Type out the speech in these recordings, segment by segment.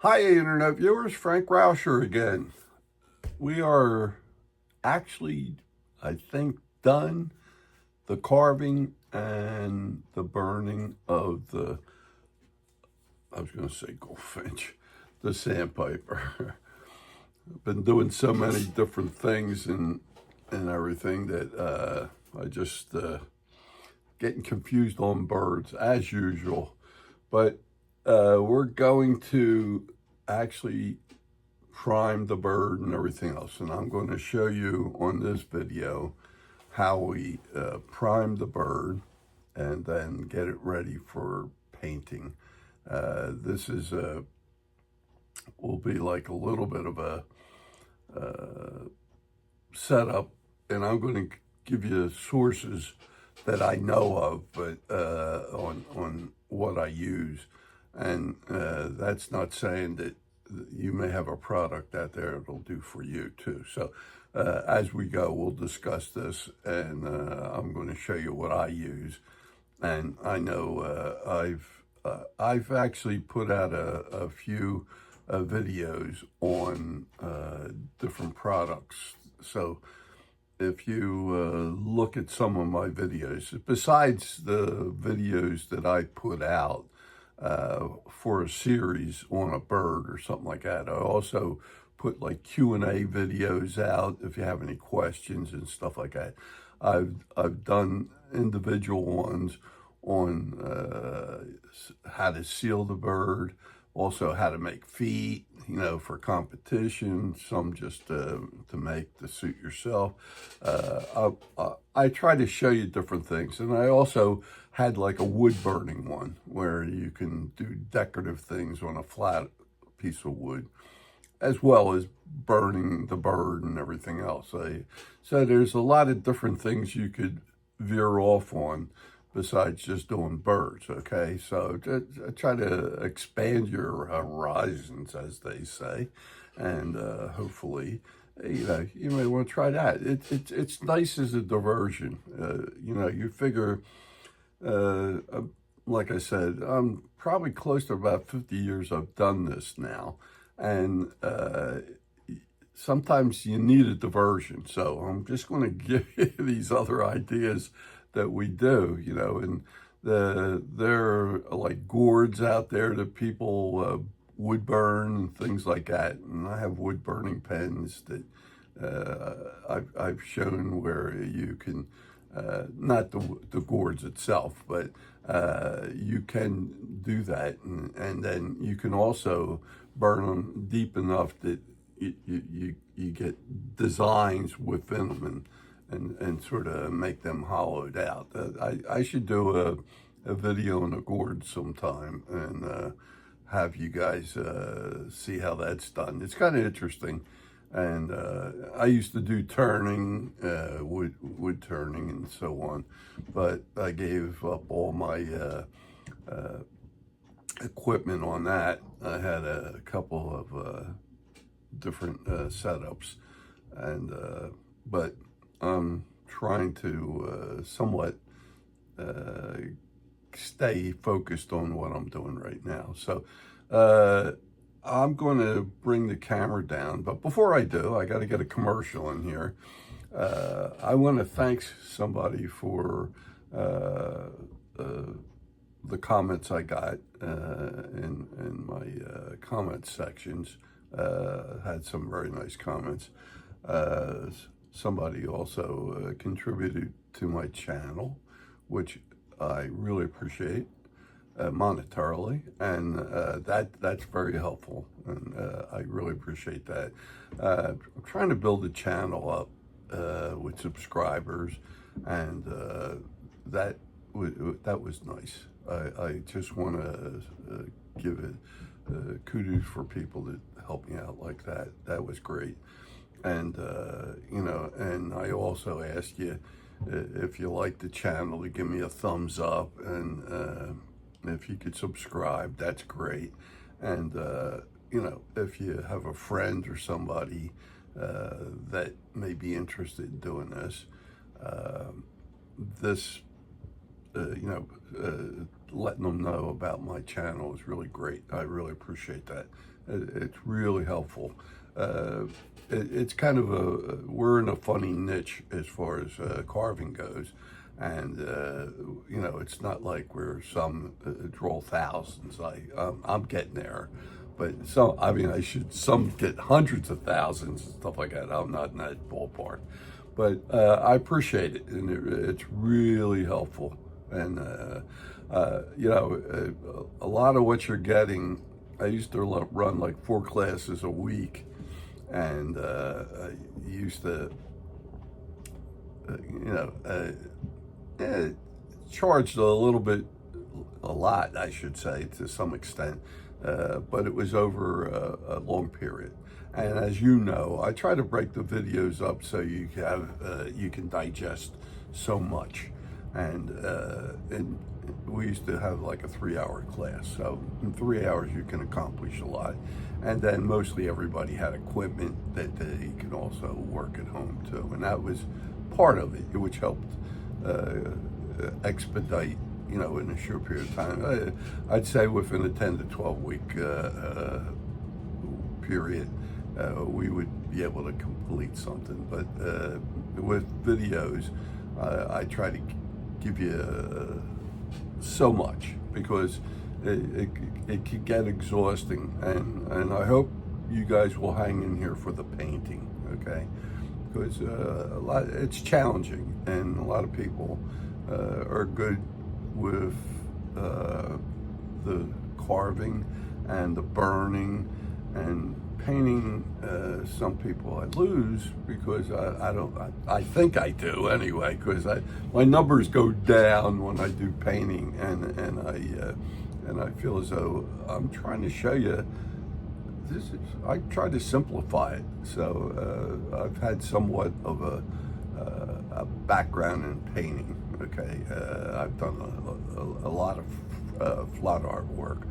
Hi, Internet viewers. Frank Rauscher again. We are actually, I think, done the carving and the burning of I was going to say goldfinch, the sandpiper. I've been doing so many different things and everything that I just getting confused on birds as usual. But we're going to actually prime the bird and everything else. And I'm going to show you on this video how we prime the bird and then get it ready for painting. This is will be like a little bit of a setup, and I'm going to give you sources that I know of, but on what I use. And that's not saying that you may have a product out there that'll do for you too. So as we go, we'll discuss this, and I'm going to show you what I use. And I know I've actually put out a few videos on different products. So if you look at some of my videos, besides the videos that I put out for a series on a bird or something like that, I also put like Q&A videos out if you have any questions and stuff like that. I've done individual ones on how to seal the bird, also how to make feet, for competition, some just to make to suit yourself. I try to show you different things. And I also had like a wood burning one where you can do decorative things on a flat piece of wood, as well as burning the bird and everything else. So there's a lot of different things you could veer off on besides just doing birds, okay? So try to expand your horizons, as they say, and hopefully, you may want to try that. It's nice as a diversion. You figure, like I said, I'm probably close to about 50 years I've done this now, and sometimes you need a diversion. So I'm just going to give you these other ideas that we do, and there are like gourds out there that people wood burn and things like that. And I have wood burning pens that I've shown where you can, not the gourds itself, but you can do that. And then you can also burn them deep enough that you get designs within them and sort of make them hollowed out. I should do a video on a gourd sometime and have you guys see how that's done. It's kind of interesting. And I used to do turning, wood turning and so on, but I gave up all my equipment on that. I had a couple of different setups, and but I'm trying to somewhat stay focused on what I'm doing right now. So I'm going to bring the camera down, but before I do, I got to get a commercial in here. I want to thank somebody for the comments I got in my comment sections. Had some very nice comments. Somebody also contributed to my channel, which I really appreciate monetarily, and that's very helpful, and I really appreciate that. I'm trying to build a channel up with subscribers, and that was nice. I just want to give it kudos for people that helped me out like that. That was great. And, and I also ask you, if you like the channel, to give me a thumbs up, and if you could subscribe, that's great. And, if you have a friend or somebody that may be interested in doing this, letting them know about my channel is really great. I really appreciate that. It's really helpful. It's kind of we're in a funny niche as far as carving goes. And, it's not like we're some draw thousands. I'm getting there. But some get hundreds of thousands and stuff like that. I'm not in that ballpark. But I appreciate it, and it's really helpful. And, a lot of what you're getting, I used to run like 4 classes a week, and I used to, charged a lot, I should say, to some extent, but it was over a long period. And as you know, I try to break the videos up so you can digest so much. And we used to have like a 3-hour class. So in 3 hours, you can accomplish a lot. And then mostly everybody had equipment that they could also work at home too. And that was part of it, which helped expedite, in a short period of time. I'd say within a 10 to 12 week period, we would be able to complete something. But with videos, I try to give you so much, because it can get exhausting, and I hope you guys will hang in here for the painting, okay? Because it's challenging, and a lot of people are good with the carving and the burning and painting. Some people I lose because I think I do anyway, because my numbers go down when I do painting, and I feel as though I'm trying to show you. I try to simplify it. So I've had somewhat of a background in painting. Okay, I've done a lot of flat art work.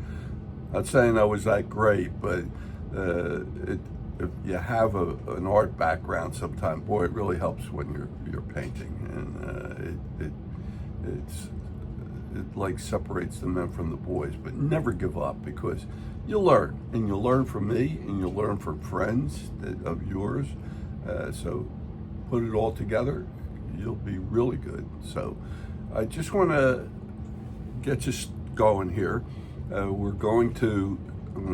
Not saying I was that great, but if you have an art background, sometimes, boy, it really helps when you're painting, and it like separates the men from the boys. But never give up, because you'll learn, and you'll learn from me, and you'll learn from friends of yours. So put it all together, you'll be really good. So I just want to get you going here. I'm going to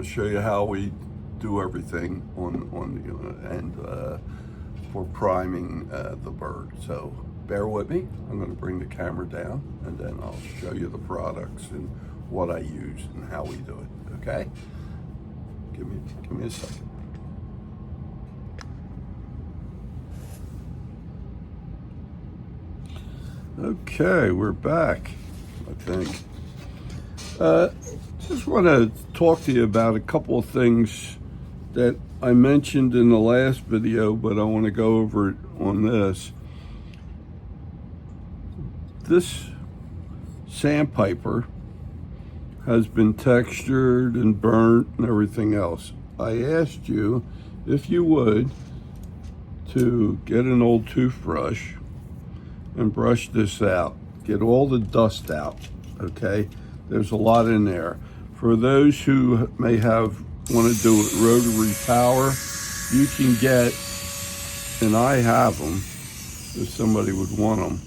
show you how we do everything on the end for priming the bird. So bear with me. I'm going to bring the camera down, and then I'll show you the products and what I use and how we do it. Okay? Give me a second. Okay, we're back, I think. Just want to talk to you about a couple of things that I mentioned in the last video, but I want to go over it on this. This sandpiper has been textured and burnt and everything else. I asked you, if you would, to get an old toothbrush and brush this out. Get all the dust out, okay? There's a lot in there. For those who may want to do it rotary power, you can get, and I have them, if somebody would want them.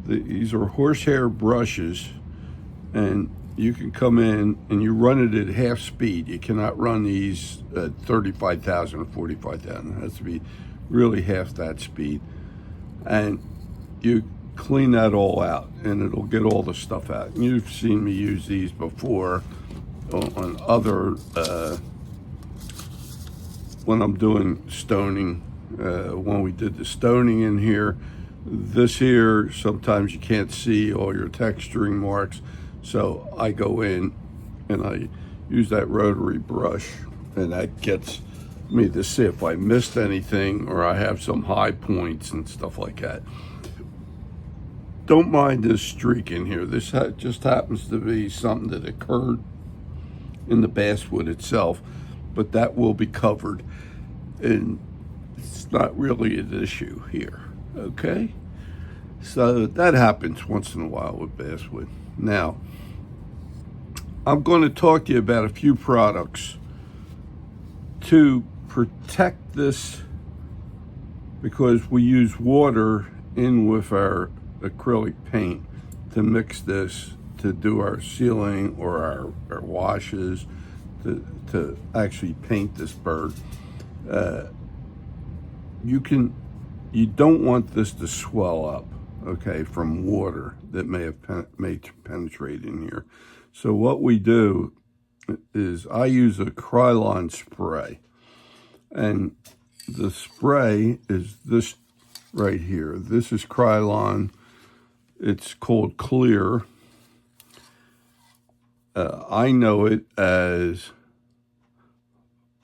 These are horsehair brushes, and you can come in and you run it at half speed. You cannot run these at 35,000 or 45,000. It has to be really half that speed. And you clean that all out, and it'll get all the stuff out. And you've seen me use these before on other, when I'm doing stoning, when we did the stoning in here. This here, sometimes you can't see all your texturing marks, so I go in and I use that rotary brush, and that gets me to see if I missed anything or I have some high points and stuff like that. Don't mind this streak in here. This just happens to be something that occurred in the basswood itself, but that will be covered, and it's not really an issue here, okay? So that happens once in a while with basswood. Now, I'm going to talk to you about a few products to protect this, because we use water in with our acrylic paint to mix this to do our sealing or our washes to actually paint this bird. You don't want this to swell up, okay, from water that may have penetrated in here. So what we do is I use a Krylon spray, and the spray is this right here. This is Krylon. It's called Clear. I know it as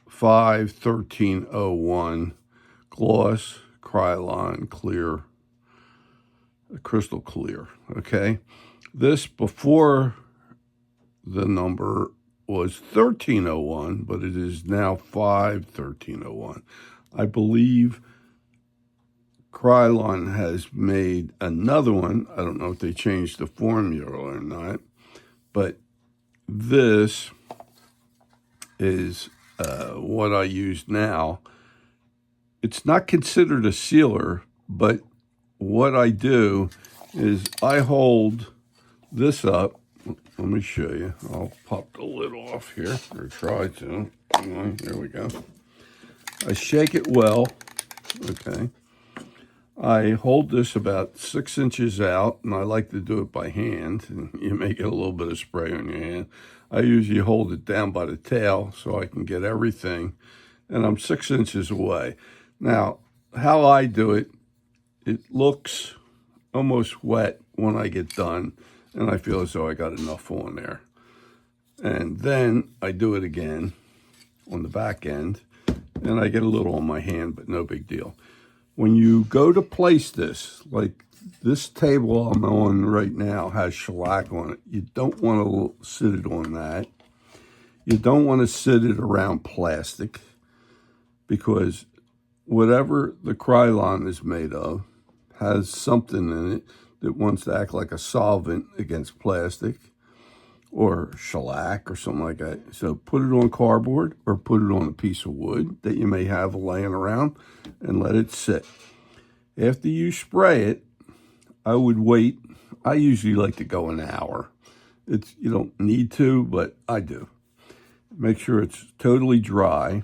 51301 gloss Krylon clear, crystal clear. Okay, this before the number was 1301, but it is now 51301. I believe Krylon has made another one. I don't know if they changed the formula or not, but this is what I use now. It's not considered a sealer, but what I do is I hold this up. Let me show you. I'll pop the lid off here, or try to. There we go. I shake it well, okay. I hold this about 6 inches out, and I like to do it by hand. And you may get a little bit of spray on your hand. I usually hold it down by the tail so I can get everything, and I'm 6 inches away. Now, how I do it, it looks almost wet when I get done, and I feel as though I got enough on there. And then I do it again on the back end, and I get a little on my hand, but no big deal. When you go to place this, like this table I'm on right now has shellac on it. You don't want to sit it on that. You don't want to sit it around plastic, because whatever the Krylon is made of has something in it that wants to act like a solvent against plastic or shellac or something like that. So put it on cardboard or put it on a piece of wood that you may have laying around and let it sit. After you spray it, I would wait. I usually like to go an hour. You don't need to, but I do. Make sure it's totally dry,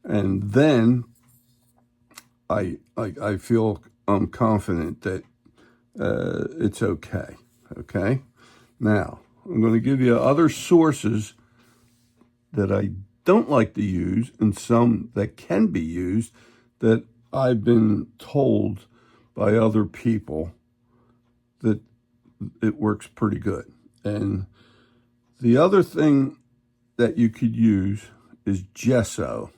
and then I feel I'm confident that it's okay. Okay. Now I'm going to give you other sources that I don't like to use, and some that can be used that I've been told by other people that it works pretty good. And the other thing that you could use is gesso.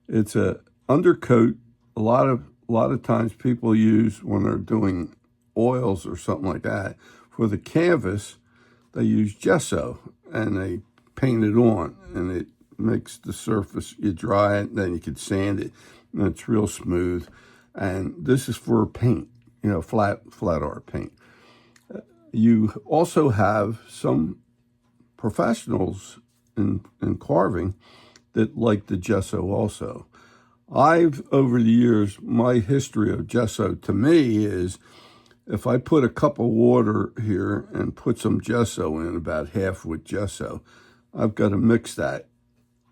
It's a undercoat. A lot of times people use when they're doing oils or something like that. For the canvas, they use gesso and they paint it on, and it makes the surface, you dry it, then you can sand it, and it's real smooth. And this is for paint, flat art paint. You also have some professionals in carving that like the gesso also. Over the years, my history of gesso to me is, if I put a cup of water here and put some gesso in, about half with gesso, I've got to mix that,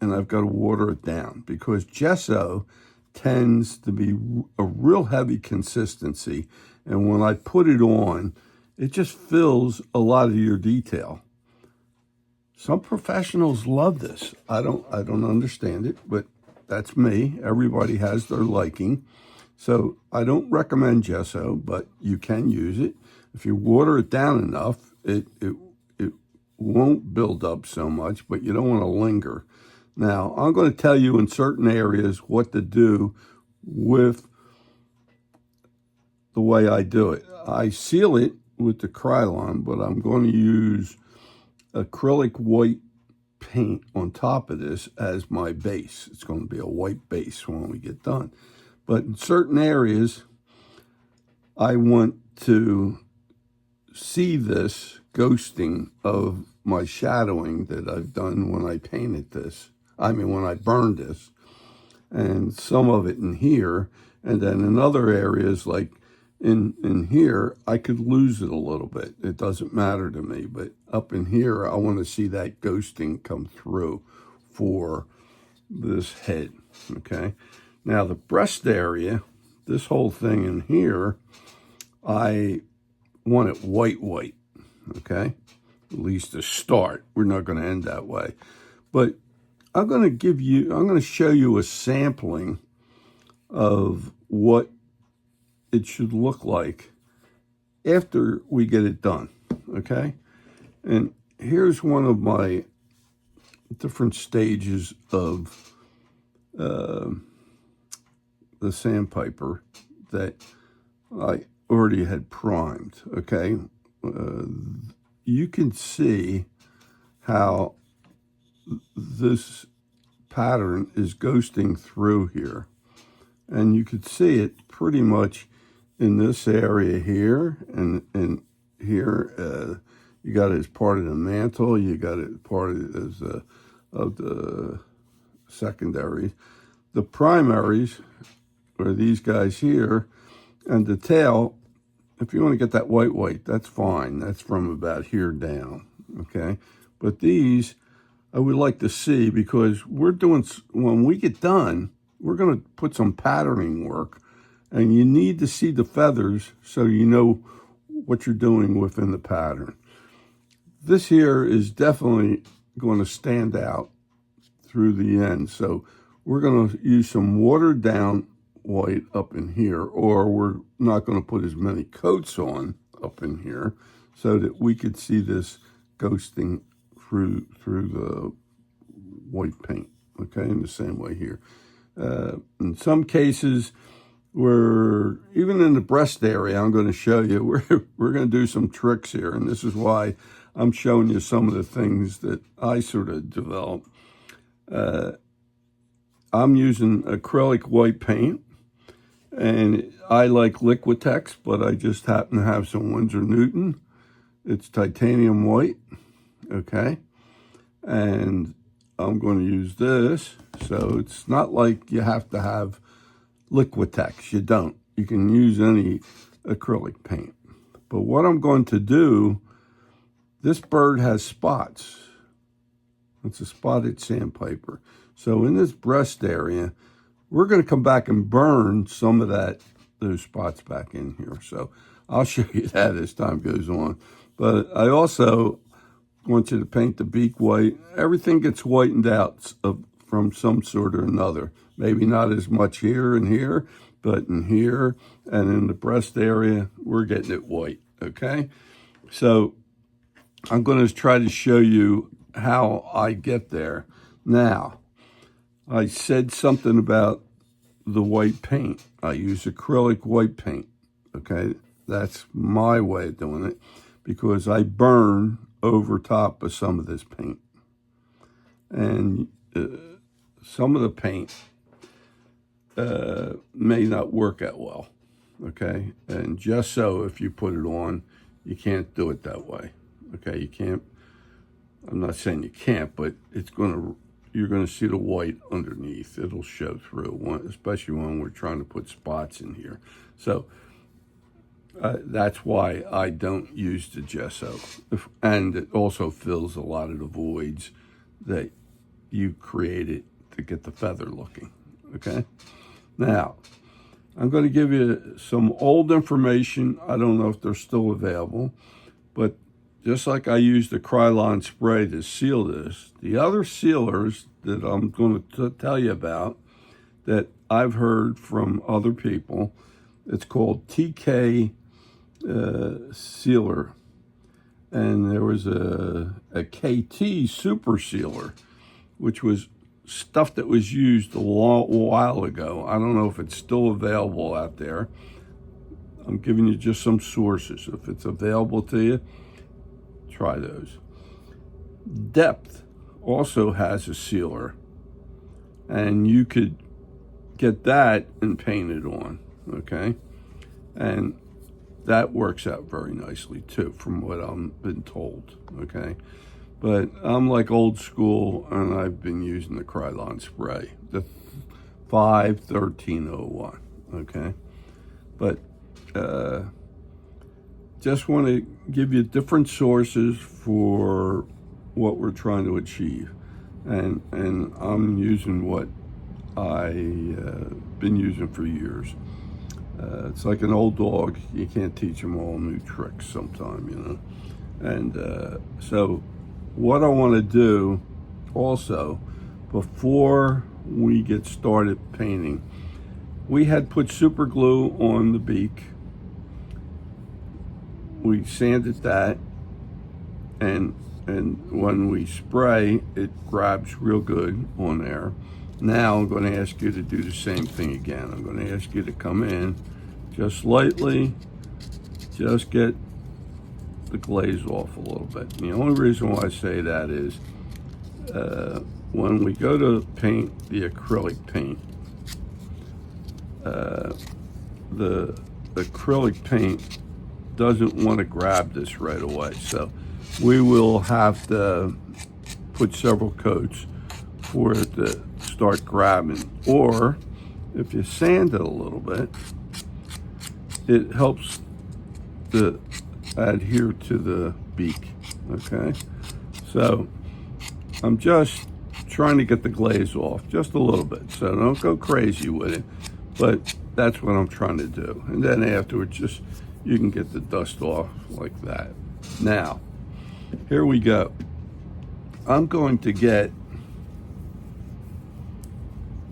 and I've got to water it down, because gesso tends to be a real heavy consistency, and when I put it on, it just fills a lot of your detail. Some professionals love this. I don't understand it, but that's me. Everybody has their liking. So I don't recommend gesso, but you can use it. If you water it down enough, it won't build up so much, but you don't want to linger. Now, I'm going to tell you in certain areas what to do with the way I do it. I seal it with the Krylon, but I'm going to use acrylic white paint on top of this as my base. It's going to be a white base when we get done. But in certain areas, I want to see this ghosting of my shadowing that I've done when I painted this. I mean, when I burned this, and some of it in here, and then in other areas like in here, I could lose it a little bit. It doesn't matter to me, but up in here, I want to see that ghosting come through for this head, okay? Now the breast area, this whole thing in here, I want it white, okay? At least to start. We're not going to end that way. But I'm going to show you a sampling of what it should look like after we get it done, okay? And here's one of my different stages of the sandpiper that I already had primed, okay? You can see how this pattern is ghosting through here. And you could see it pretty much in this area here and here. You got it as part of the mantle. You got it part of the secondaries. The primaries are these guys here, and the tail, if you want to get that white, that's fine. That's from about here down, okay? But these, I would like to see, because when we get done, we're going to put some patterning work, and you need to see the feathers so you know what you're doing within the pattern. This here is definitely going to stand out through the end. So we're going to use some watered down white up in here, or we're not going to put as many coats on up in here so that we could see this ghosting through the white paint, okay, in the same way here. In some cases, even in the breast area, I'm going to show you, we're going to do some tricks here, and this is why I'm showing you some of the things that I sort of developed. I'm using acrylic white paint, and I like Liquitex, but I just happen to have some Winsor Newton. It's titanium white, okay? And I'm going to use this, so it's not like you have to have Liquitex. You don't. You can use any acrylic paint. But what I'm going to do, this bird has spots. It's a spotted sandpiper. So in this breast area, we're going to come back and burn some of those spots back in here. So I'll show you that as time goes on. But I also want you to paint the beak white. Everything gets whitened out from some sort or another. Maybe not as much here and here, but in here and in the breast area, we're getting it white, okay? So I'm going to try to show you how I get there. Now, I said something about the white paint. I use acrylic white paint, okay? That's my way of doing it because I burn over top of some of this paint. And some of the paint may not work out well, okay? And just so if you put it on, you can't do it that way, okay? You can't, I'm not saying you can't, but you're gonna see the white underneath. It'll show through, especially when we're trying to put spots in here. So that's why I don't use the gesso. And it also fills a lot of the voids that you created to get the feather looking, okay? Now, I'm going to give you some old information. I don't know if they're still available, but just like I used the Krylon spray to seal this, the other sealers that I'm going to tell you about that I've heard from other people, it's called TK sealer. And there was a KT super sealer, which was stuff that was used a while ago. I don't know if it's still available out there. I'm giving you just some sources. If it's available to you, try those. Depth also has a sealer, and you could get that and paint it on, okay? And that works out very nicely too, from what I've been told, okay? But I'm like old school, and I've been using the Krylon spray, the 51301, okay? But just want to give you different sources for what we're trying to achieve. And I'm using what I've been using for years. It's like an old dog. You can't teach them all new tricks sometime, you know. And so what I want to do also, before we get started painting, we had put super glue on the beak. We sanded that, and when we spray, it grabs real good on there. Now I'm going to ask you to do the same thing again. I'm going to ask you to come in just lightly, just get the glaze off a little bit. And the only reason why I say that is when we go to paint the acrylic paint, the acrylic paint doesn't want to grab this right away. So we will have to put several coats for it to start grabbing. Or if you sand it a little bit, it helps to adhere to the beak, okay? So I'm just trying to get the glaze off just a little bit. So don't go crazy with it, but that's what I'm trying to do. And then afterwards, just you can get the dust off like that. Now, here we go. I'm going to get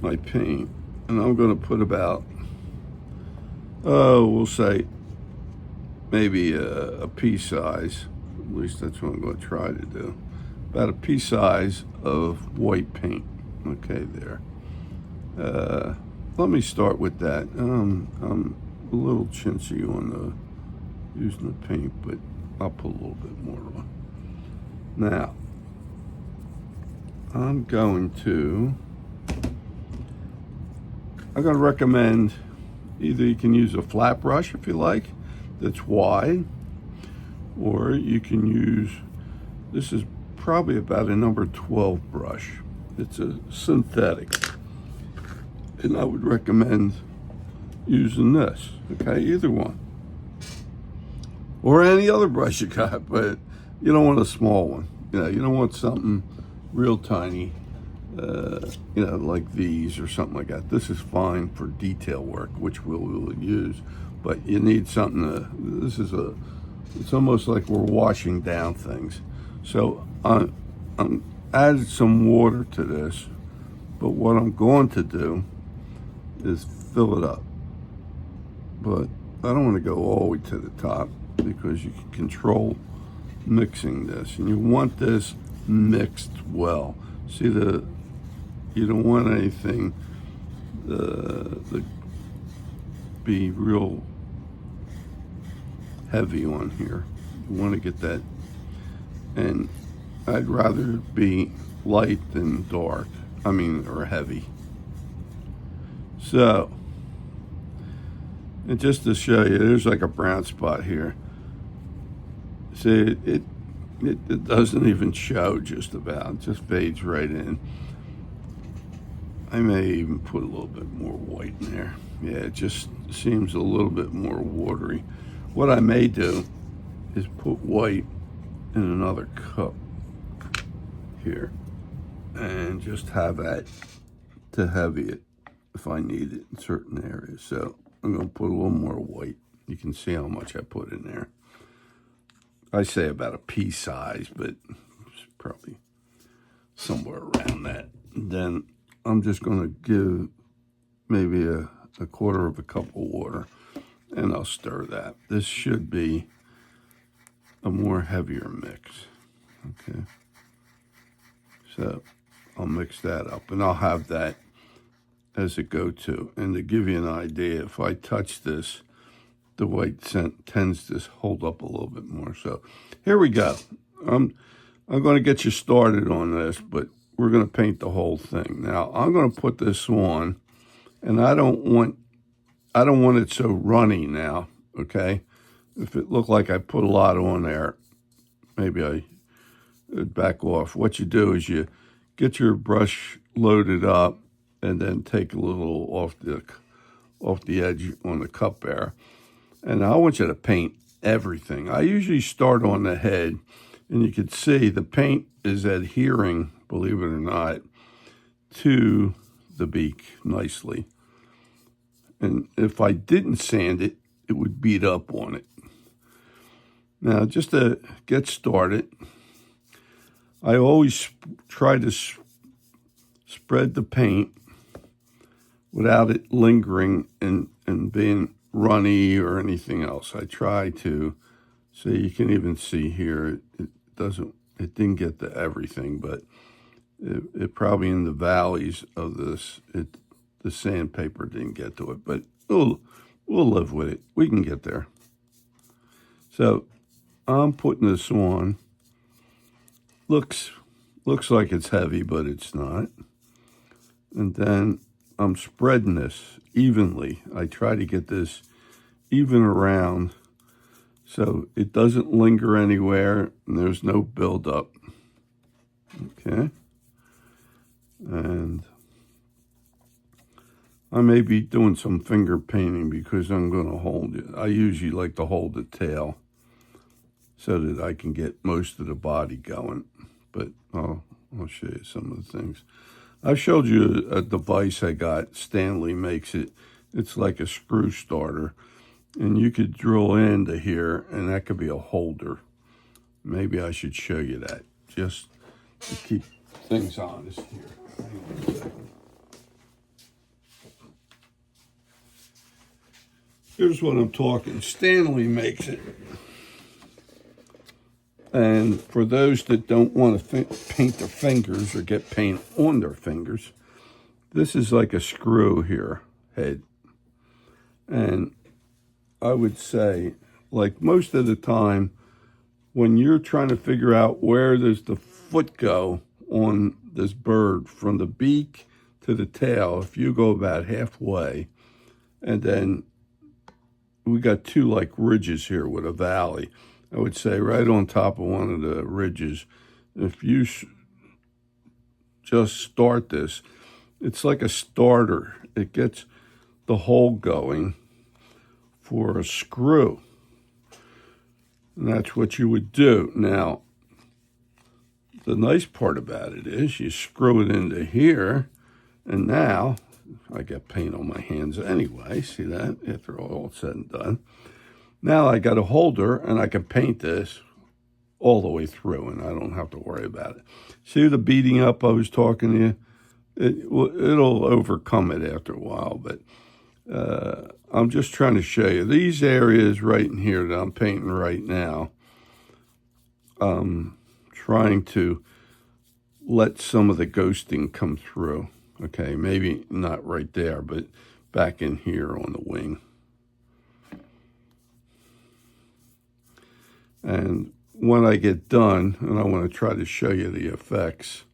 my paint, and I'm going to put about, we'll say maybe a pea size, at least that's what I'm going to try to do, about a pea size of white paint, okay, there. Let me start with that. I'm a little chintzy on using the paint, but I'll put a little bit more on. Now, I'm going to recommend either you can use a flat brush if you like, that's wide, or you can use, this is probably about a number 12 brush. It's a synthetic. And I would recommend using this, okay, either one. Or any other brush you got, but you don't want a small one. You know, you don't want something real tiny, you know, like these or something like that. This is fine for detail work, which we will use, but you need something this is it's almost like we're washing down things. So I'm added some water to this, but what I'm going to do is fill it up. But I don't want to go all the way to the top because you can control mixing this, and you want this mixed well. See, you don't want anything to be real heavy on here. You want to get that, and I'd rather be light than dark, or heavy. So, and just to show you, there's like a brown spot here. See, it doesn't even show just about, it just fades right in. I may even put a little bit more white in there. Yeah, it just seems a little bit more watery. What I may do is put white in another cup here and just have that to heavy it if I need it in certain areas. So I'm going to put a little more white. You can see how much I put in there. I say about a pea size, but it's probably somewhere around that. And then I'm just going to give maybe a quarter of a cup of water, and I'll stir that. This should be a more heavier mix, okay? So I'll mix that up, and I'll have that as a go-to. And to give you an idea, if I touch this, the white scent tends to hold up a little bit more. So here we go. I'm going to get you started on this, but we're going to paint the whole thing. Now I'm going to put this on, and I don't want it so runny now, okay? If it looked like I put a lot on there, maybe I it'd back off. What you do is you get your brush loaded up and then take a little off the edge on the cup there. And I want you to paint everything. I usually start on the head, and you can see the paint is adhering, believe it or not, to the beak nicely. And if I didn't sand it, it would beat up on it. Now, just to get started, I always try to spread the paint without it lingering and being runny or anything else. I try to, so you can even see here, it didn't get to everything, but it probably in the valleys of this, the sandpaper didn't get to it, but we'll live with it. We can get there. So I'm putting this on. Looks like it's heavy, but it's not. And then I'm spreading this evenly. I try to get this even around so it doesn't linger anywhere and there's no buildup. Okay. And I may be doing some finger painting because I'm going to hold it. I usually like to hold the tail so that I can get most of the body going. But I'll show you some of the things. I showed you a device I got. Stanley makes it. It's like a screw starter. And you could drill into here, and that could be a holder. Maybe I should show you that, just to keep things honest here. Hang on a second. Here's what I'm talking. Stanley makes it. And for those that don't want to paint their fingers or get paint on their fingers, this is like a screw here, head. And I would say, like most of the time, when you're trying to figure out where does the foot go on this bird from the beak to the tail, if you go about halfway, and then we got two like ridges here with a valley. I would say right on top of one of the ridges, if you just start this, it's like a starter. It gets the hole going for a screw. And that's what you would do. Now, the nice part about it is you screw it into here, and now, I get paint on my hands anyway, see that, after all said and done. Now I got a holder, and I can paint this all the way through, and I don't have to worry about it. See the beating up I was talking to you? It'll overcome it after a while, but I'm just trying to show you. These areas right in here that I'm painting right now, trying to let some of the ghosting come through. Okay, maybe not right there, but back in here on the wing. And when I get done, and I want to try to show you the effects,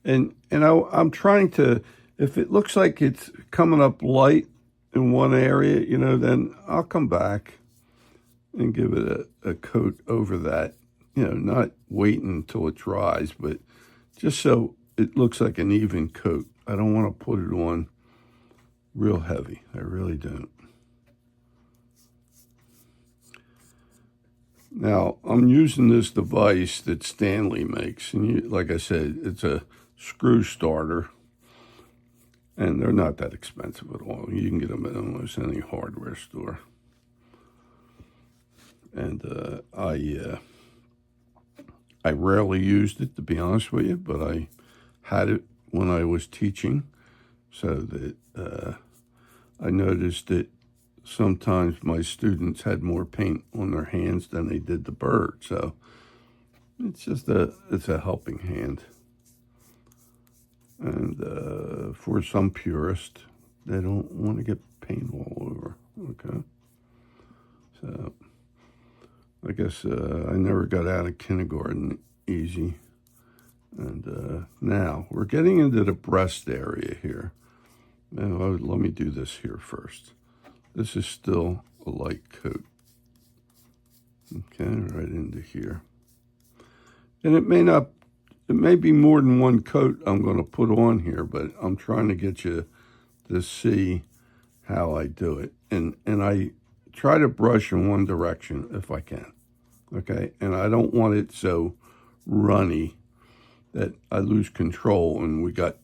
and I'm trying to, if it looks like it's coming up light in one area, then I'll come back and give it a coat over that, not waiting until it dries, but just so it looks like an even coat. I don't want to put it on real heavy. I really don't. Now, I'm using this device that Stanley makes, and like I said, it's a screw starter, and they're not that expensive at all. You can get them at almost any hardware store. And I rarely used it, to be honest with you, but I had it when I was teaching, so that I noticed that sometimes my students had more paint on their hands than they did the bird. So it's just it's a helping hand. And for some purists, they don't want to get paint all over. Okay. So I guess I never got out of kindergarten easy. And now we're getting into the breast area here. And let me do this here first. This is still a light coat. Okay, right into here. And it may be more than one coat I'm going to put on here, but I'm trying to get you to see how I do it. And I try to brush in one direction if I can, okay? And I don't want it so runny that I lose control and we got,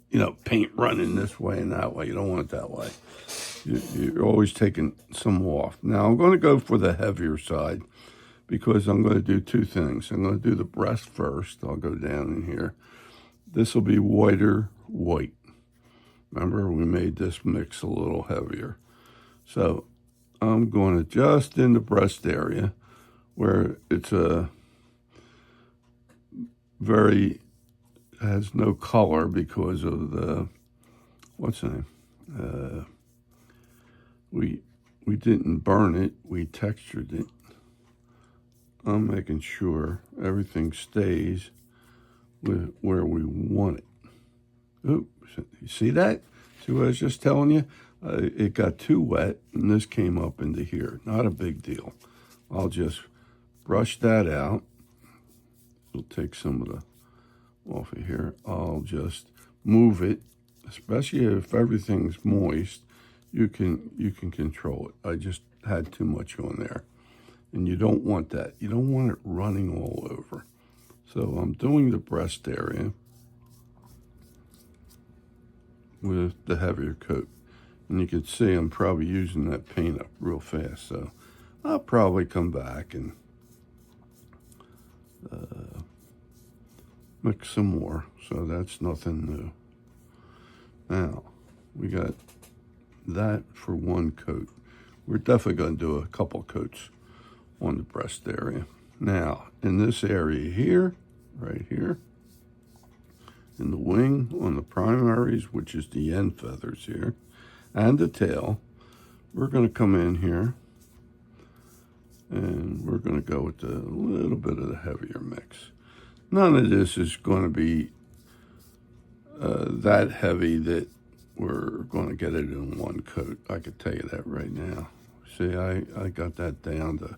paint running this way and that way. You don't want it that way. You're always taking some off. Now I'm going to go for the heavier side because I'm going to do two things. I'm going to do the breast first. I'll go down in here. This will be whiter white. Remember, we made this mix a little heavier. So I'm going to just in the breast area where it's has no color because of the, what's the name? We didn't burn it, we textured it. I'm making sure everything stays with where we want it. Oops, you see that? See what I was just telling you? It got too wet and this came up into here. Not a big deal. I'll just brush that out. It'll take some of the off of here. I'll just move it, especially if everything's moist. You can control it. I just had too much on there. And you don't want that. You don't want it running all over. So I'm doing the breast area with the heavier coat. And you can see I'm probably using that paint up real fast. So I'll probably come back and mix some more. So that's nothing new. Now, we got that for one coat. We're definitely going to do a couple coats on the breast area. Now, in this area here, right here, in the wing on the primaries, which is the end feathers here, and the tail, we're going to come in here and we're going to go with a little bit of the heavier mix. None of this is going to be that heavy that we're going to get it in one coat. I could tell you that right now. See, I got that down to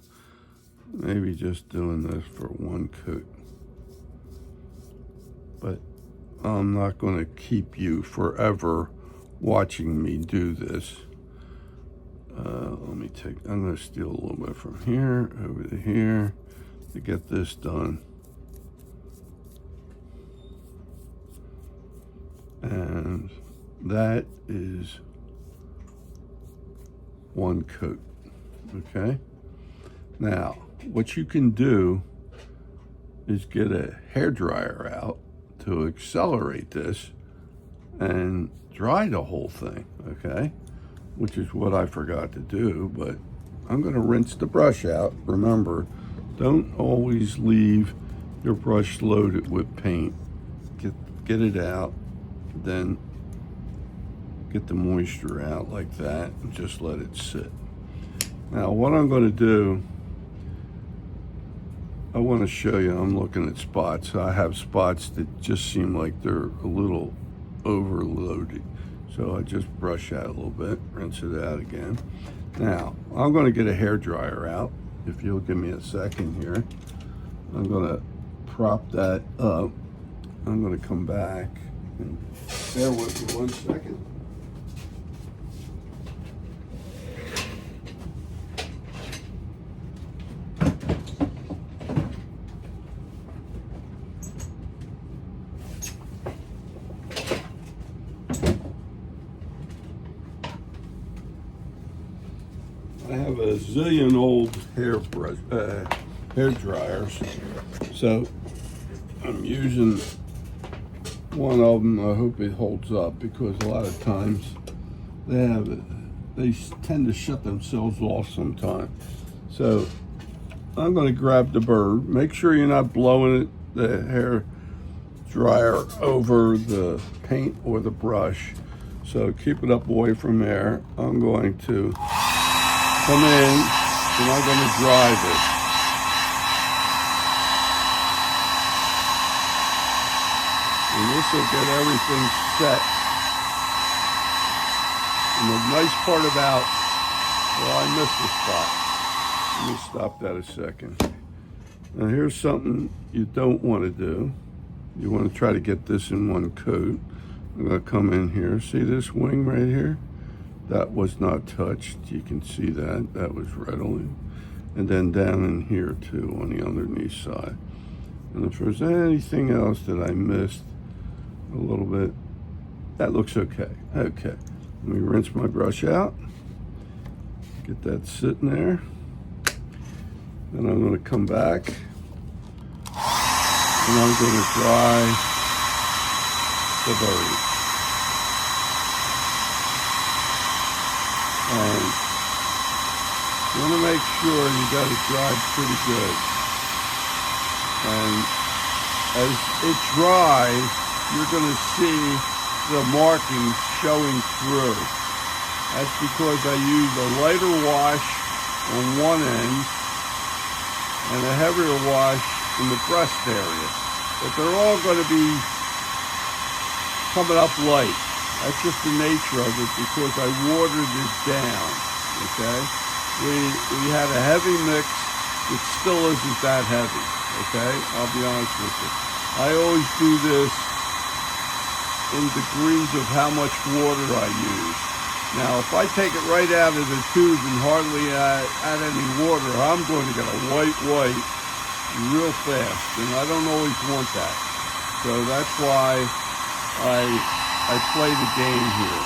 maybe just doing this for one coat. But I'm not going to keep you forever watching me do this. I'm going to steal a little bit from here over to here to get this done. And that is one coat, okay? Now, what you can do is get a hairdryer out to accelerate this and dry the whole thing, okay? Which is what I forgot to do, but I'm gonna rinse the brush out. Remember, don't always leave your brush loaded with paint. Get it out, then get the moisture out like that and just let it sit. Now what I'm going to do, I want to show you, I'm looking at spots. I have spots that just seem like they're a little overloaded. So I just brush out a little bit, rinse it out again. Now I'm going to get a hair dryer out. If you'll give me a second here, I'm going to prop that up. I'm going to come back and bear with me 1 second. I have a zillion old hair dryers, so I'm using one of them. I hope it holds up because a lot of times they tend to shut themselves off sometimes. So I'm going to grab the bird. Make sure you're not blowing the hair dryer over the paint or the brush. So keep it up away from there. I'm going to come in and I'm going to dry this. And this will get everything set. And the nice part about, well, I missed the spot. Let me stop that a second. Now here's something you don't want to do. You want to try to get this in one coat. I'm going to come in here. See this wing right here? That was not touched. You can see that. That was readily. And then down in here too on the underneath side. And if there's anything else that I missed a little bit, that looks okay. Okay. Let me rinse my brush out. Get that sitting there. Then I'm going to come back and I'm going to dry the bird. And you want to make sure you got it dried pretty good. And as it dries, you're going to see the markings showing through. That's because I use a lighter wash on one end and a heavier wash in the breast area. But they're all going to be coming up light. That's just the nature of it because I watered it down, okay? We had a heavy mix. It still isn't that heavy, okay? I'll be honest with you. I always do this in degrees of how much water I use. Now, if I take it right out of the tube and hardly add any water, I'm going to get a white real fast, and I don't always want that. So that's why I play the game here.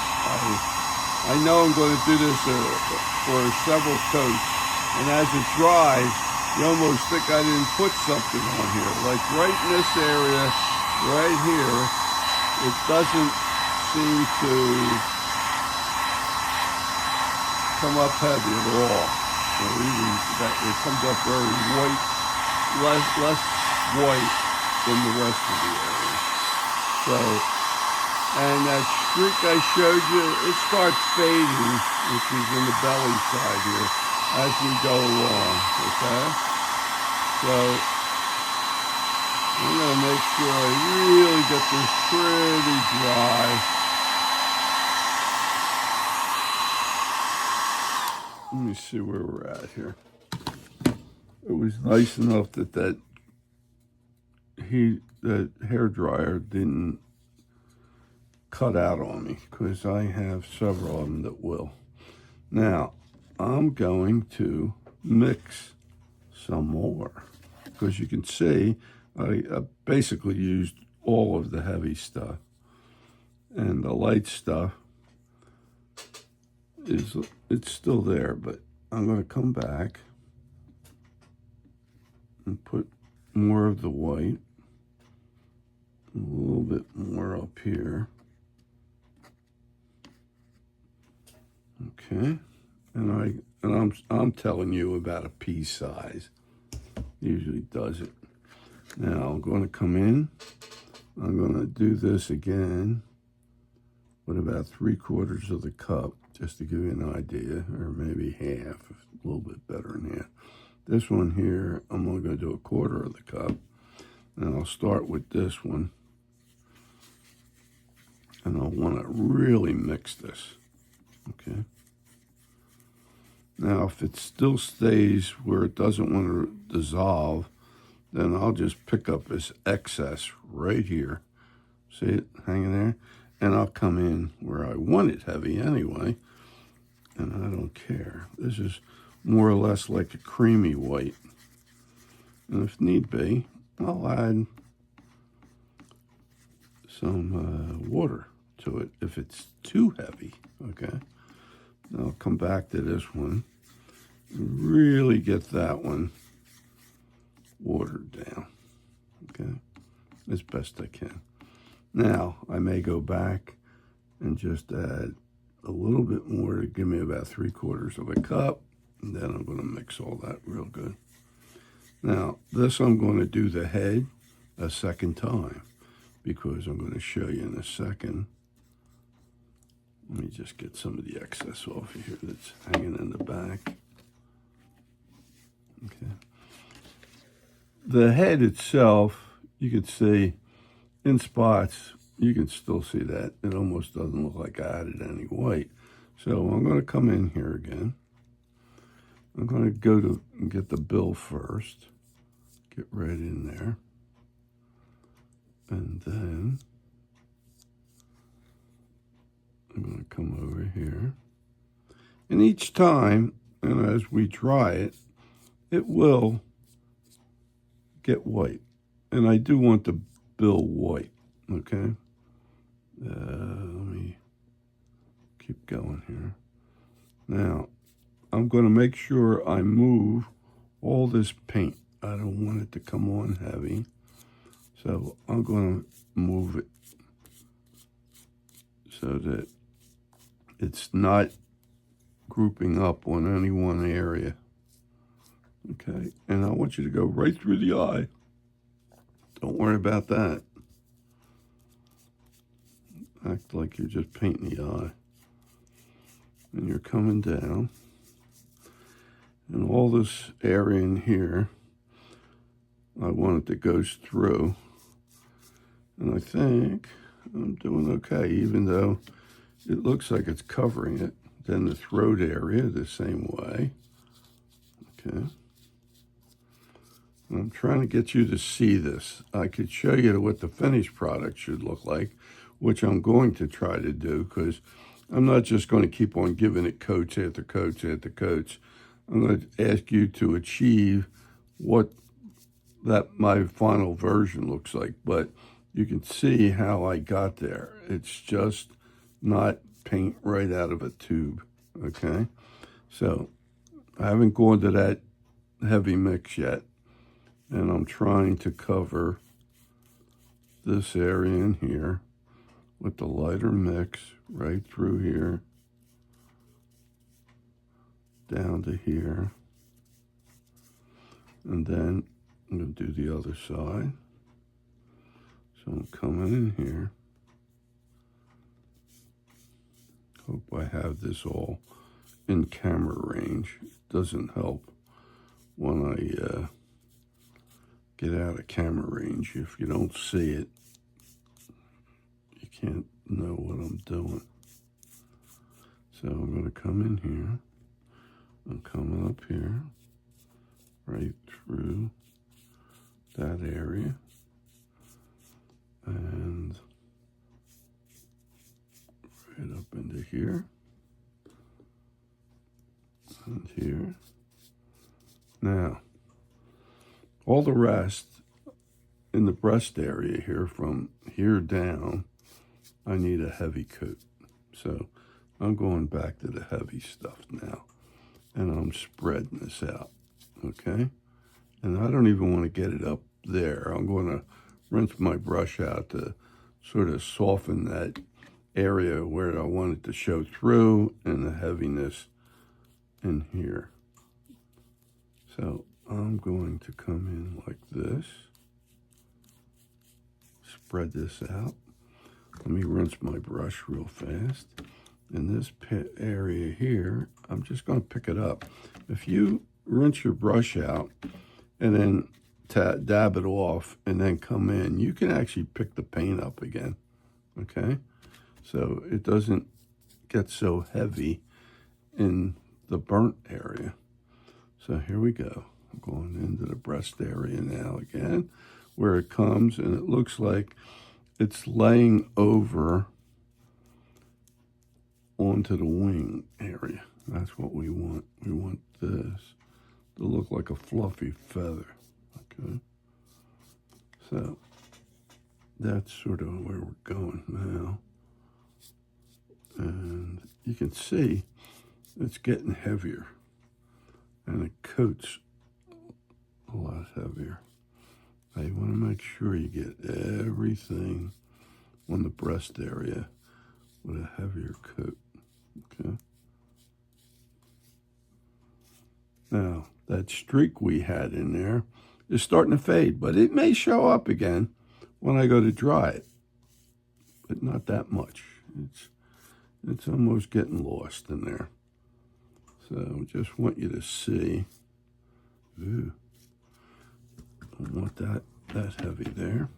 I know I'm going to do this for several coats, and as it dries, you almost think I didn't put something on here. Like right in this area, right here, it doesn't seem to come up heavy at all. Or even that it comes up very white, less white than the rest of the area. So, and that streak I showed you, it starts fading, which is in the belly side here, as we go along, okay? So, I'm going to make sure I really get this pretty dry. Let me see where we're at here. It was nice enough that hair dryer didn't cut out on me because I have several of them that will. Now, I'm going to mix some more because you can see I basically used all of the heavy stuff, and the light stuff it's still there, but I'm going to come back and put more of the white, a little bit more up here. Okay, and I'm telling you about a pea size. Usually does it. Now I'm going to come in. I'm going to do this again with about 3/4 of the cup, just to give you an idea, or maybe half, a little bit better than half. This one here, I'm only going to do 1/4 of the cup, and I'll start with this one, and I'll want to really mix this. Okay. Now, if it still stays where it doesn't want to dissolve, then I'll just pick up this excess right here. See it hanging there? And I'll come in where I want it heavy anyway, and I don't care. This is more or less like a creamy white. And if need be, I'll add some water to it if it's too heavy, okay? Now I'll come back to this one and really get that one watered down, okay, as best I can. Now I may go back and just add a little bit more to give me about 3/4 of a cup, and then I'm going to mix all that real good. Now this I'm going to do the head a second time because I'm going to show you in a second. Let me just get some of the excess off of here that's hanging in the back. Okay. The head itself, you can see in spots, you can still see that. It almost doesn't look like I added any white. So I'm going to come in here again. I'm going to go to and get the bill first. get right in there. And then I'm going to come over here. And each time, and as we dry it, it will get white. And I do want the bill white, okay? Let me keep going here. Now, I'm going to make sure I move all this paint. I don't want it to come on heavy. So I'm going to move it so that it's not grouping up on any one area. Okay, and I want you to go right through the eye. Don't worry about that. Act like you're just painting the eye. And you're coming down. And all this area in here, I want it that goes through. And I think I'm doing okay, even though it looks like it's covering it. Then the throat area the same way. Okay. And I'm trying to get you to see this. I could show you what the finished product should look like, which I'm going to try to do, because I'm not just going to keep on giving it coats after coats after coats. I'm going to ask you to achieve what that my final version looks like, but you can see how I got there. It's just not paint right out of a tube, okay? So I haven't gone to that heavy mix yet, and I'm trying to cover this area in here with the lighter mix right through here, down to here, and then I'm going to do the other side. So I'm coming in here. Hope I have this all in camera range. It doesn't help when I get out of camera range. If you don't see it, you can't know what I'm doing. So I'm going to come in here. I'm coming up here, right through that area, and right up into here, and here. Now, all the rest in the breast area here, from here down, I need a heavy coat. So I'm going back to the heavy stuff now, and I'm spreading this out, okay? And I don't even want to get it up there. I'm going to rinse my brush out to sort of soften that area where I want it to show through, and the heaviness in here. So I'm going to come in like this, spread this out. Let me rinse my brush real fast. In this area here, I'm just going to pick it up. If you rinse your brush out and then dab it off and then come in, you can actually pick the paint up again, okay? So it doesn't get so heavy in the burnt area. So here we go. I'm going into the breast area now again, where it comes, and it looks like it's laying over onto the wing area. That's what we want. We want this to look like a fluffy feather, okay? So that's sort of where we're going now. And you can see it's getting heavier, and it coats a lot heavier. Now you want to make sure you get everything on the breast area with a heavier coat, okay? Now, that streak we had in there is starting to fade, but it may show up again when I go to dry it, but not that much. It's almost getting lost in there. So just want you to see. Ooh, I don't want that heavy there.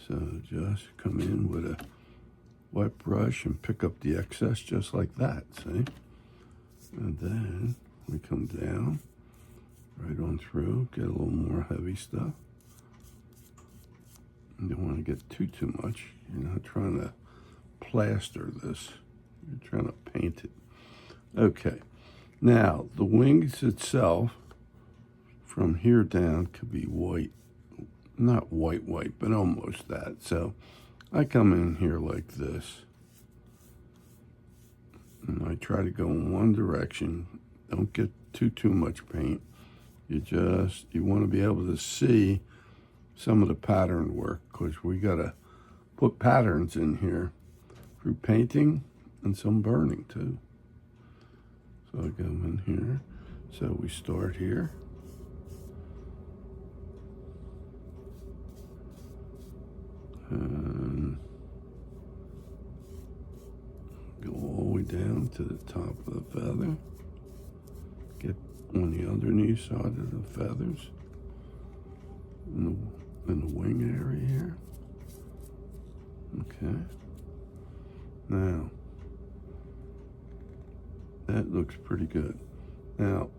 So just come in with a wet brush and pick up the excess just like that, see? And then we come down right on through. Get a little more heavy stuff. You don't want to get too much. You're not trying to plaster this. You're trying to paint it. Okay. Now, the wings itself, from here down, could be white. Not white, but almost that. So I come in here like this. And I try to go in one direction. Don't get too much paint. You want to be able to see some of the pattern work, because we got to put patterns in here through painting and some burning too. So I go in here. So we start here. And go all the way down to the top of the feather. Get on the underneath side of the feathers. In the wing area here. Okay. Now, that looks pretty good. Now,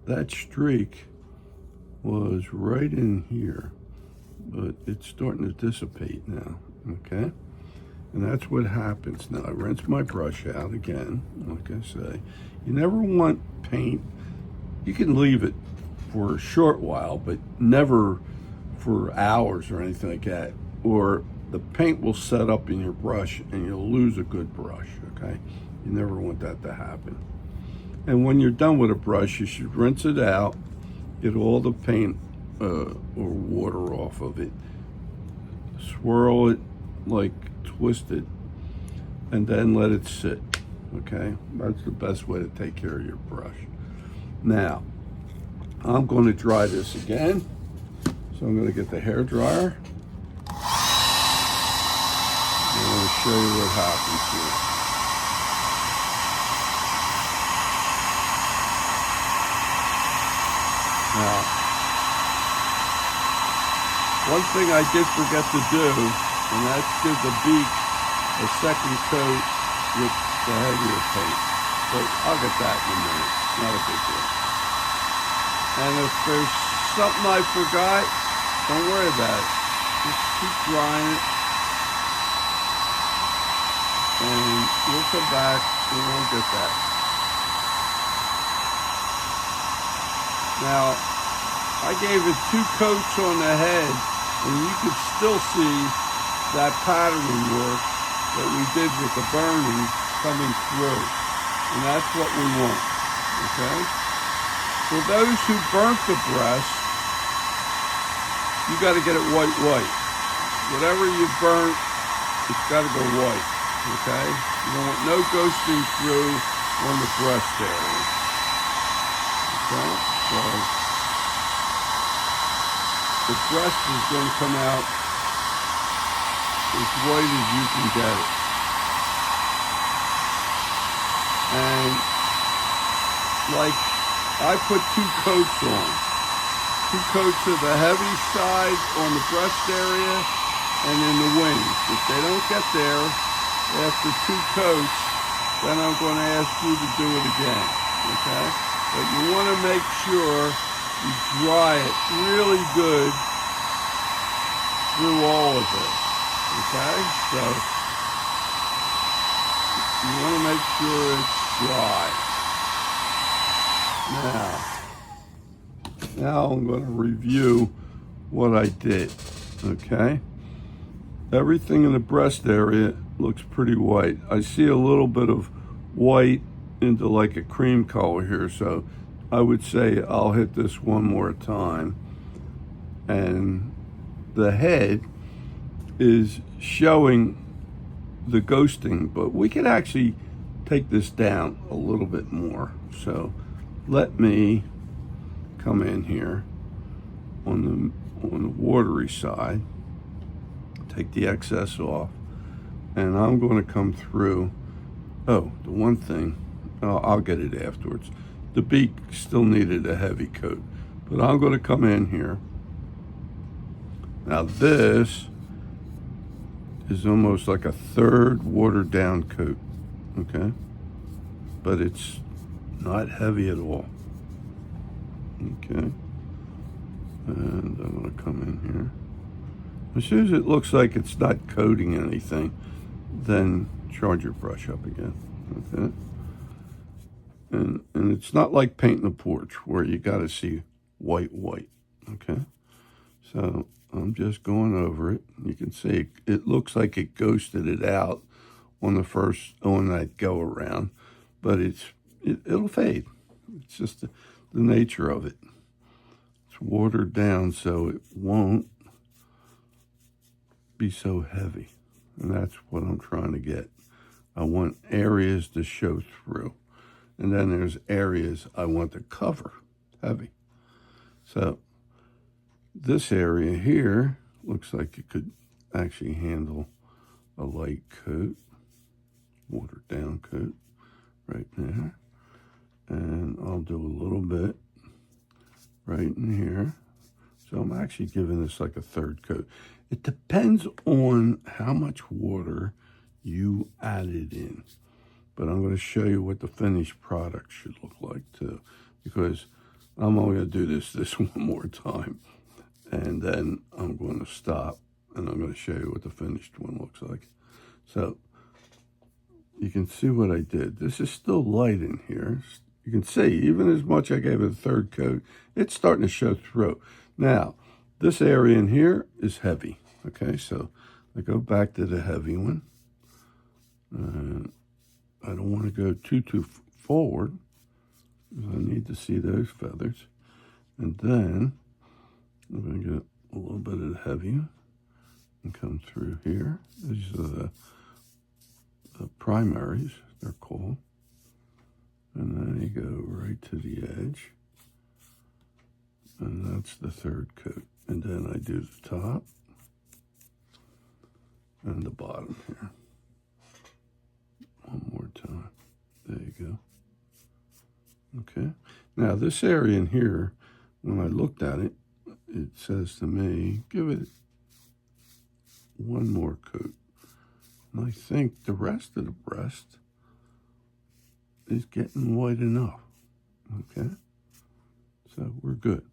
that streak was right in here, but it's starting to dissipate now, okay? And that's what happens. Now, I rinse my brush out again, like I say. You never want paint. You can leave it for a short while, but never for hours or anything like that, or the paint will set up in your brush and you'll lose a good brush, okay? You never want that to happen. And when you're done with a brush, you should rinse it out, get all the paint or water off of it, swirl it, like twist it, and then let it sit, okay? That's the best way to take care of your brush. Now, I'm going to dry this again. So I'm going to get the hair dryer. I'm going to show you what happens here. Now, one thing I did forget to do, and that's give the beak a second coat with the heavier paint. But I'll get that in a minute. Not a big deal. And if there's something I forgot, don't worry about it. Just keep drying it. And we'll come back and we'll get that. Now, I gave it 2 coats on the head, and you could still see that patterning work that we did with the burning coming through. And that's what we want, okay? For those who burnt the breast, you got to get it white. Whatever you burnt, it's got to go white, okay? You don't want no ghosting through on the breast area, okay? So the breast is going to come out as white as you can get it. And like I put 2 coats on. 2 coats of the heavy side on the breast area and in the wings. If they don't get there after 2 coats, then I'm going to ask you to do it again, okay? But you want to make sure you dry it really good through all of it, okay? So you want to make sure it's dry. Now I'm going to review what I did, okay? Everything in the breast area looks pretty white. I see a little bit of white into like a cream color here, so I would say I'll hit this one more time. And the head is showing the ghosting, but we could actually take this down a little bit more. So let me come in here on the watery side, take the excess off, and I'm going to come through. Oh, the one thing, I'll get it afterwards. The beak still needed a heavy coat, but I'm going to come in here. Now this is almost like a 3rd watered down coat, okay? But it's not heavy at all, okay? And I'm going to come in here. As soon as it looks like it's not coating anything, then charge your brush up again. Okay. And it's not like painting the porch where you got to see white. Okay. So I'm just going over it. You can see it looks like it ghosted it out on that go around, but it'll fade. It's just the nature of it. It's watered down so it won't be so heavy. And that's what I'm trying to get. I want areas to show through. And then there's areas I want to cover heavy. So this area here looks like it could actually handle a light coat, watered down coat right there. And I'll do a little bit right in here. So I'm actually giving this like a third coat. It depends on how much water you added in. But I'm going to show you what the finished product should look like too, because I'm only going to do this one more time, and then I'm going to stop, and I'm going to show you what the finished one looks like. So you can see what I did. This is still light in here. You can see, even as much I gave it a third coat, it's starting to show through. Now, this area in here is heavy. Okay, so I go back to the heavy one. I don't want to go too forward, because I need to see those feathers. And then I'm going to get a little bit of the heavy and come through here. These are the primaries, they're called. And then you go right to the edge. And that's the third coat. And then I do the top and the bottom here. One more time. There you go. Okay. Now this area in here, when I looked at it, it says to me, give it one more coat. And I think the rest of the breast is getting white enough. Okay. So we're good.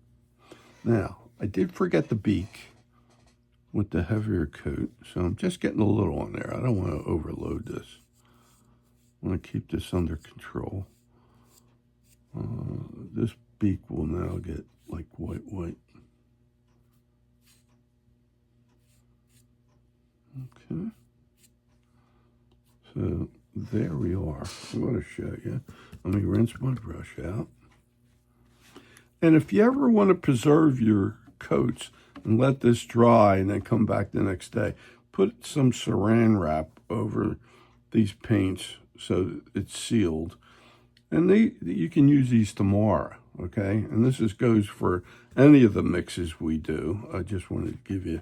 Now, I did forget the beak with the heavier coat, so I'm just getting a little on there. I don't want to overload this. I want to keep this under control. This beak will now get like white. Okay. So there we are. I'm going to show you. Let me rinse my brush out. And if you ever want to preserve your coats and let this dry and then come back the next day, put some saran wrap over these paints so it's sealed. And you can use these tomorrow, okay? And this goes for any of the mixes we do. I just wanted to give you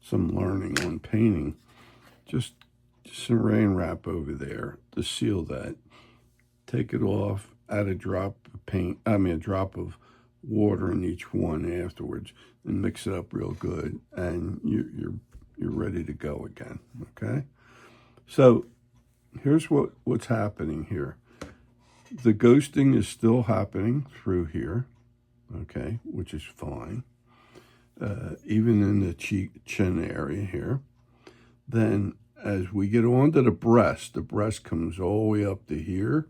some learning on painting. Just saran wrap over there to seal that. Take it off, add a drop of water in each one afterwards, and mix it up real good, and you're ready to go again. Okay, so here's what's happening here. The ghosting is still happening through here, okay, which is fine. Even in the chin area here. Then as we get onto the breast comes all the way up to here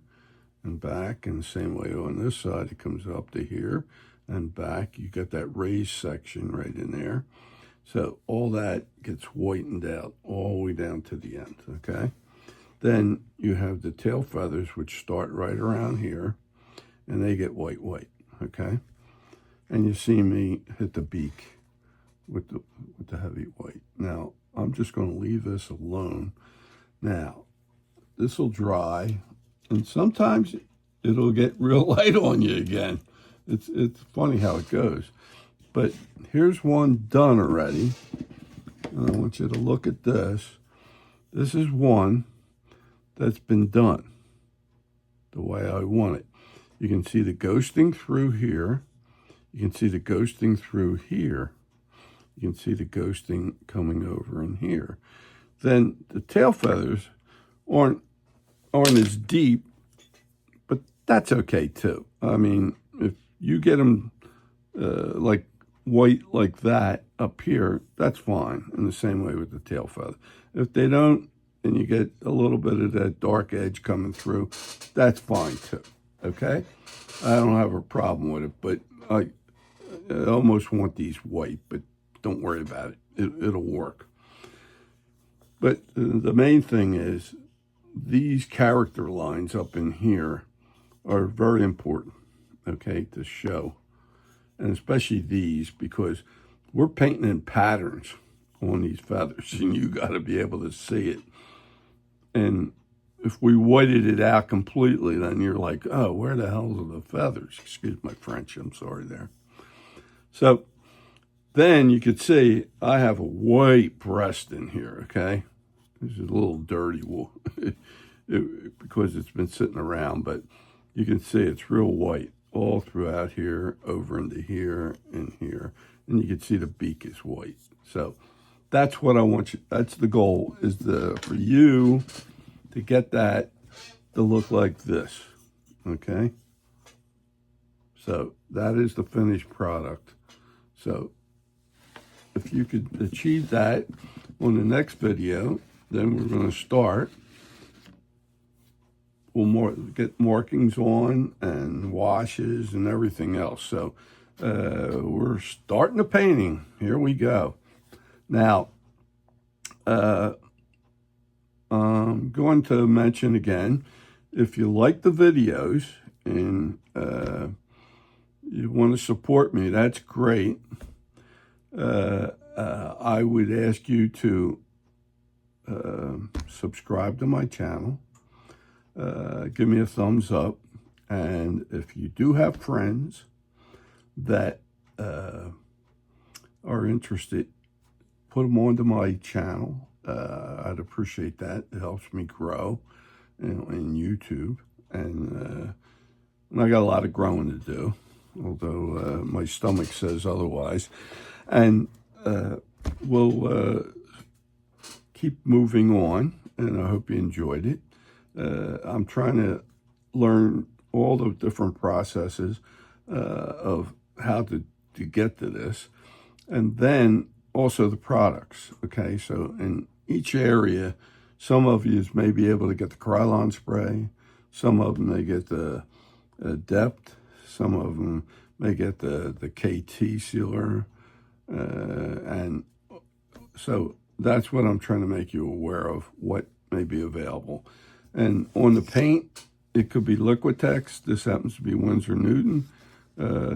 and back, and the same way on this side, it comes up to here and back. You got that raised section right in there. So all that gets whitened out all the way down to the end, okay? Then you have the tail feathers, which start right around here, and they get white, okay? And you see me hit the beak with the heavy white. Now, I'm just going to leave this alone. Now, this will dry, and sometimes it'll get real light on you again. It's funny how it goes. But here's one done already. And I want you to look at this. This is one that's been done the way I want it. You can see the ghosting through here. You can see the ghosting through here. You can see the ghosting coming over in here. Then the tail feathers aren't as deep, but that's okay too. I mean, if you get them like white like that up here, that's fine. In the same way with the tail feather. If they don't, and you get a little bit of that dark edge coming through, that's fine too, okay? I don't have a problem with it, but I almost want these white, but don't worry about it. It'll work. But the main thing is these character lines up in here are very important, okay, to show. And especially these, because we're painting in patterns on these feathers, and you got to be able to see it. And if we whited it out completely, then you're like, oh, where the hell are the feathers? Excuse my French, I'm sorry there. So then you could see I have a white breast in here, okay? This is a little dirty wool because it's been sitting around, but you can see it's real white all throughout here, over into here and here. And you can see the beak is white. So that's what I want you, that's the goal, is for you to get that to look like this, okay? So that is the finished product. So if you could achieve that on the next video, then we're going to start. We'll get markings on and washes and everything else. So we're starting the painting. Here we go. Now, I'm going to mention again, if you like the videos and you want to support me, that's great. I would ask you to subscribe to my channel, give me a thumbs up, and if you do have friends that are interested, put them onto my channel. I'd appreciate that. It helps me grow in YouTube, and I got a lot of growing to do, although my stomach says otherwise. And we'll keep moving on, and I hope you enjoyed it. I'm trying to learn all the different processes of how to get to this, and then also the products, okay? So in each area, some of you may be able to get the Krylon spray, some of them may get the depth, some of them may get the KT sealer, and so that's what I'm trying to make you aware of, what may be available. And on the paint, it could be Liquitex. This happens to be Winsor Newton.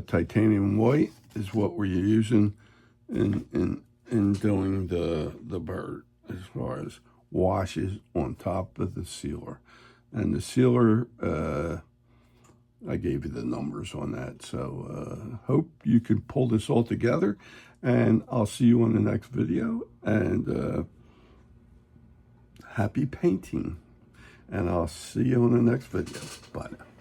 Titanium white is what we're using in doing the bird as far as washes on top of the sealer. And the sealer, I gave you the numbers on that. So hope you can pull this all together, and I'll see you on the next video, and happy painting. And I'll see you on the next video. Bye now.